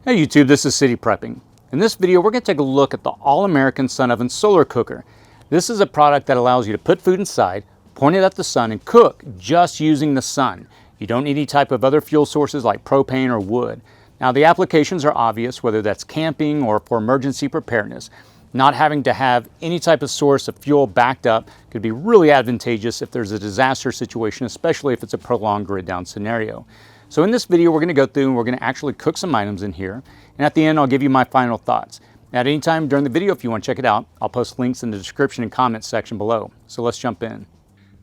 Hey YouTube, this is City Prepping. In this video, we're going to take a look at the All-American Sun Oven Solar Cooker. This is a product that allows you to put food inside, point it at the sun, and cook just using the sun. You don't need any type of other fuel sources like propane or wood. Now, the applications are obvious, whether that's camping or for emergency preparedness. Not having to have any type of source of fuel backed up could be really advantageous if there's a disaster situation, especially if it's a prolonged grid down scenario. So in this video, we're going to go through and we're going to actually cook some items in here. And at the end, I'll give you my final thoughts. At any time during the video, if you want to check it out, I'll post links in the description and comments section below. So let's jump in.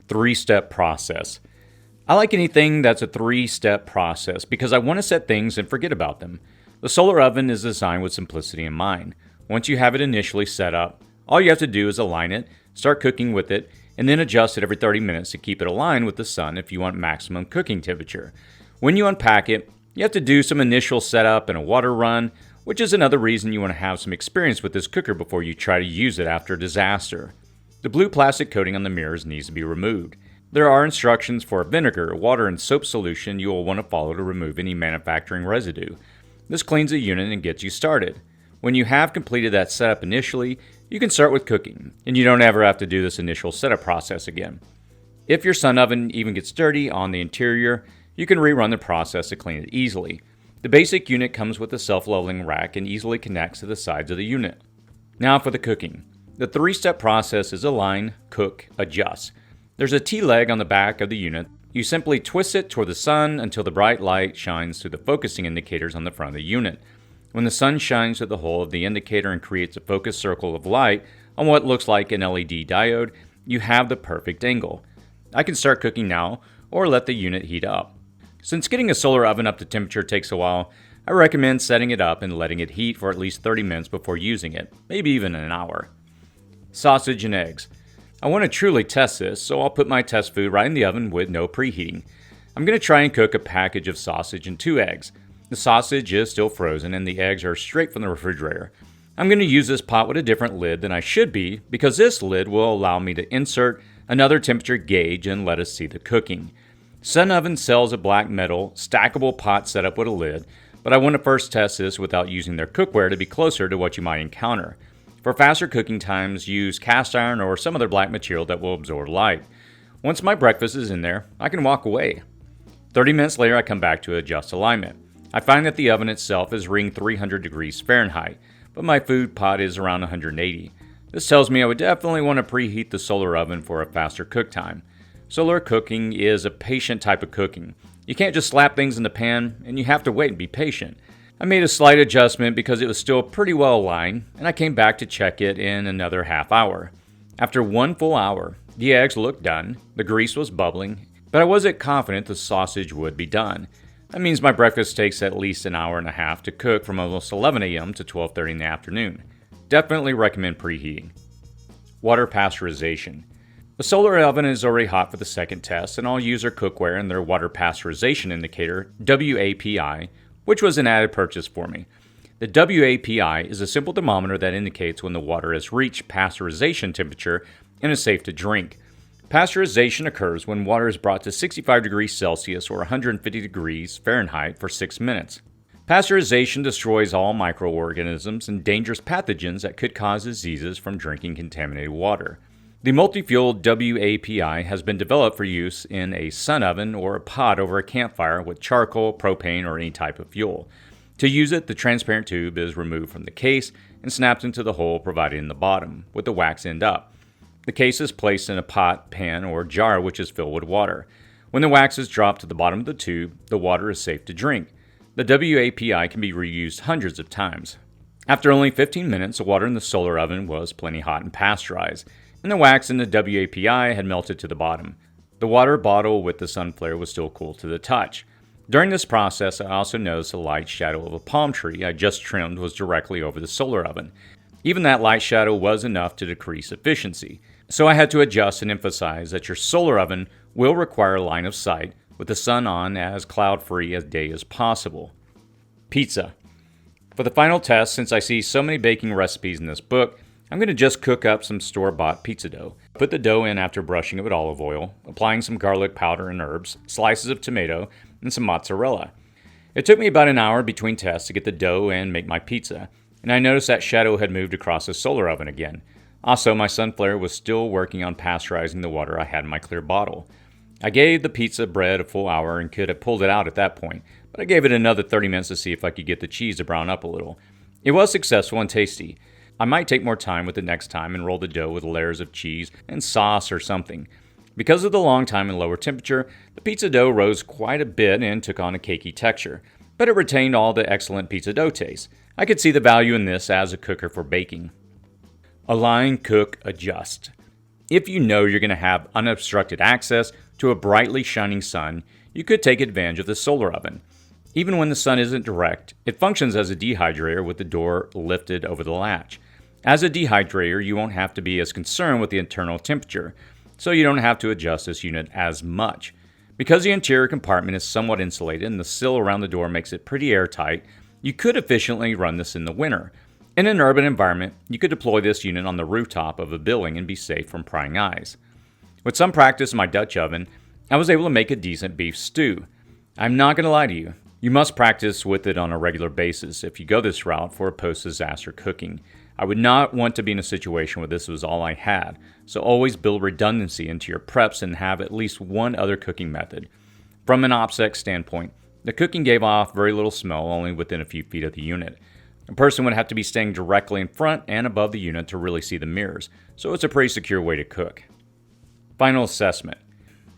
Three-step process. I like anything that's a three-step process because I want to set things and forget about them. The solar oven is designed with simplicity in mind. Once you have it initially set up, all you have to do is align it, start cooking with it, and then adjust it every 30 minutes to keep it aligned with the sun if you want maximum cooking temperature. When you unpack it, you have to do some initial setup and a water run, which is another reason you want to have some experience with this cooker before you try to use it after a disaster. The blue plastic coating on the mirrors needs to be removed. There are instructions for a vinegar, water, and soap solution you will want to follow to remove any manufacturing residue. This cleans the unit and gets you started. When you have completed that setup initially, you can start with cooking, and you don't ever have to do this initial setup process again. If your sun oven even gets dirty on the interior, you can rerun the process to clean it easily. The basic unit comes with a self-leveling rack and easily connects to the sides of the unit. Now for the cooking. The three-step process is align, cook, adjust. There's a T-leg on the back of the unit. You simply twist it toward the sun until the bright light shines through the focusing indicators on the front of the unit. When the sun shines through the hole of the indicator and creates a focused circle of light on what looks like an LED diode, you have the perfect angle. I can start cooking now or let the unit heat up. Since getting a solar oven up to temperature takes a while, I recommend setting it up and letting it heat for at least 30 minutes before using it, maybe even an hour. Sausage and eggs. I want to truly test this, so I'll put my test food right in the oven with no preheating. I'm going to try and cook a package of sausage and 2 eggs. The sausage is still frozen and the eggs are straight from the refrigerator. I'm going to use this pot with a different lid than I should be because this lid will allow me to insert another temperature gauge and let us see the cooking. Sun Oven sells a black metal, stackable pot setup with a lid, but I want to first test this without using their cookware to be closer to what you might encounter. For faster cooking times, use cast iron or some other black material that will absorb light. Once my breakfast is in there, I can walk away. 30 minutes later, I come back to adjust alignment. I find that the oven itself is reading 300 degrees Fahrenheit, but my food pot is around 180. This tells me I would definitely want to preheat the solar oven for a faster cook time. Solar cooking is a patient type of cooking. You can't just slap things in the pan, and you have to wait and be patient. I made a slight adjustment because it was still pretty well aligned, and I came back to check it in another half hour. After 1 full hour, the eggs looked done, the grease was bubbling, but I wasn't confident the sausage would be done. That means my breakfast takes at least an hour and a half to cook from almost 11 a.m. to 12:30 in the afternoon. Definitely recommend preheating. Water pasteurization. The solar oven is already hot for the second test, and I'll use their cookware and their water pasteurization indicator, WAPI, which was an added purchase for me. The WAPI is a simple thermometer that indicates when the water has reached pasteurization temperature and is safe to drink. Pasteurization occurs when water is brought to 65 degrees Celsius or 150 degrees Fahrenheit for 6 minutes. Pasteurization destroys all microorganisms and dangerous pathogens that could cause diseases from drinking contaminated water. The multi-fuel WAPI has been developed for use in a sun oven or a pot over a campfire with charcoal, propane, or any type of fuel. To use it, the transparent tube is removed from the case and snapped into the hole provided in the bottom, with the wax end up. The case is placed in a pot, pan, or jar which is filled with water. When the wax is dropped to the bottom of the tube, the water is safe to drink. The WAPI can be reused hundreds of times. After only 15 minutes, the water in the solar oven was plenty hot and pasteurized, and the wax in the WAPI had melted to the bottom. The water bottle with the sun flare was still cool to the touch. During this process, I also noticed the light shadow of a palm tree I just trimmed was directly over the solar oven. Even that light shadow was enough to decrease efficiency, so I had to adjust and emphasize that your solar oven will require line of sight with the sun on as cloud-free a day as possible. Pizza. For the final test, since I see so many baking recipes in this book, I'm going to just cook up some store-bought pizza dough. Put the dough in after brushing it with olive oil, applying some garlic powder and herbs, slices of tomato, and some mozzarella. It took me about an hour between tests to get the dough and make my pizza, and I noticed that shadow had moved across the solar oven again. Also, my Sunflare was still working on pasteurizing the water I had in my clear bottle. I gave the pizza bread a full hour and could have pulled it out at that point, but I gave it another 30 minutes to see if I could get the cheese to brown up a little. It was successful and tasty. I might take more time with it next time and roll the dough with layers of cheese and sauce or something. Because of the long time and lower temperature, the pizza dough rose quite a bit and took on a cakey texture, but it retained all the excellent pizza dough taste. I could see the value in this as a cooker for baking. Align, cook, adjust. If you know you're going to have unobstructed access to a brightly shining sun, you could take advantage of the solar oven. Even when the sun isn't direct, it functions as a dehydrator with the door lifted over the latch. As a dehydrator, you won't have to be as concerned with the internal temperature, so you don't have to adjust this unit as much. Because the interior compartment is somewhat insulated and the sill around the door makes it pretty airtight, you could efficiently run this in the winter. In an urban environment, you could deploy this unit on the rooftop of a building and be safe from prying eyes. With some practice in my Dutch oven, I was able to make a decent beef stew. I'm not going to lie to you, you must practice with it on a regular basis if you go this route for a post-disaster cooking. I would not want to be in a situation where this was all I had, so always build redundancy into your preps and have at least one other cooking method. From an OPSEC standpoint, the cooking gave off very little smell only within a few feet of the unit. A person would have to be staying directly in front and above the unit to really see the mirrors, so it's a pretty secure way to cook. Final assessment.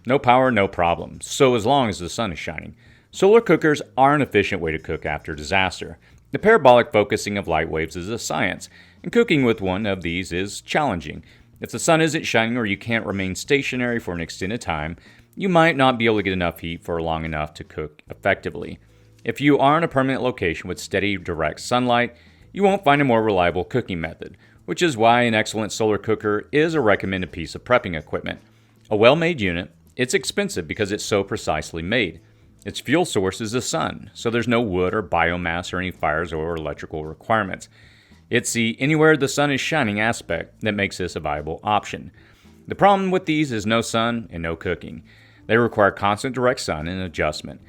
No power, no problem, so as long as the sun is shining. Solar cookers are an efficient way to cook after disaster. The parabolic focusing of light waves is a science, and cooking with one of these is challenging. If the sun isn't shining or you can't remain stationary for an extended time, you might not be able to get enough heat for long enough to cook effectively. If you are in a permanent location with steady, direct sunlight, you won't find a more reliable cooking method, which is why an excellent solar cooker is a recommended piece of prepping equipment. A well-made unit, it's expensive because it's so precisely made. Its fuel source is the sun, so there's no wood or biomass or any fires or electrical requirements. It's the anywhere the sun is shining aspect that makes this a viable option. The problem with these is no sun and no cooking. They require constant direct sun and adjustment.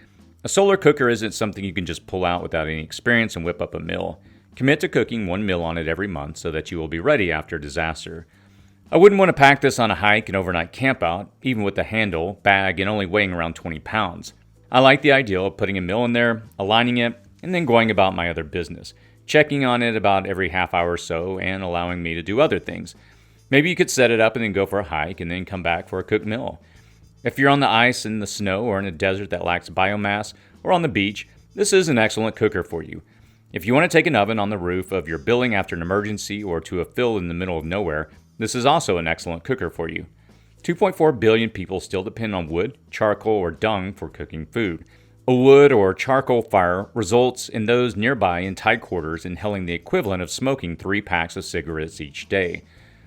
A solar cooker isn't something you can just pull out without any experience and whip up a meal. Commit to cooking one meal on it every month so that you will be ready after a disaster. I wouldn't want to pack this on a hike and overnight campout, even with the handle, bag, and only weighing around 20 pounds. I like the idea of putting a meal in there, aligning it, and then going about my other business, checking on it about every half hour or so and allowing me to do other things. Maybe you could set it up and then go for a hike and then come back for a cooked meal. If you're on the ice, in the snow, or in a desert that lacks biomass, or on the beach, this is an excellent cooker for you. If you want to take an oven on the roof of your building after an emergency or to a field in the middle of nowhere, this is also an excellent cooker for you. 2.4 billion people still depend on wood, charcoal, or dung for cooking food. A wood or charcoal fire results in those nearby in tight quarters inhaling the equivalent of smoking 3 packs of cigarettes each day.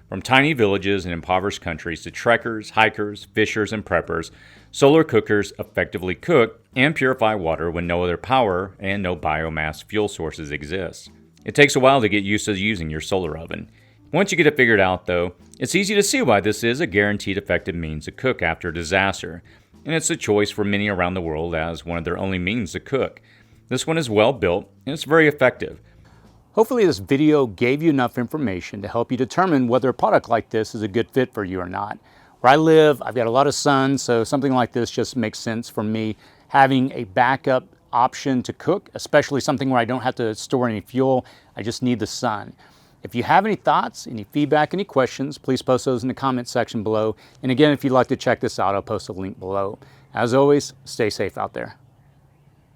From tiny villages and impoverished countries to trekkers, hikers, fishers, and preppers, solar cookers effectively cook and purify water when no other power and no biomass fuel sources exist. It takes a while to get used to using your solar oven. Once you get it figured out, though, it's easy to see why this is a guaranteed effective means to cook after a disaster, and it's a choice for many around the world as one of their only means to cook. This one is well built, and it's very effective. Hopefully this video gave you enough information to help you determine whether a product like this is a good fit for you or not. Where I live, I've got a lot of sun, so something like this just makes sense for me. Having a backup option to cook, especially something where I don't have to store any fuel, I just need the sun. If you have any thoughts, any feedback, any questions, please post those in the comment section below. And again, if you'd like to check this out, I'll post a link below. As always, stay safe out there.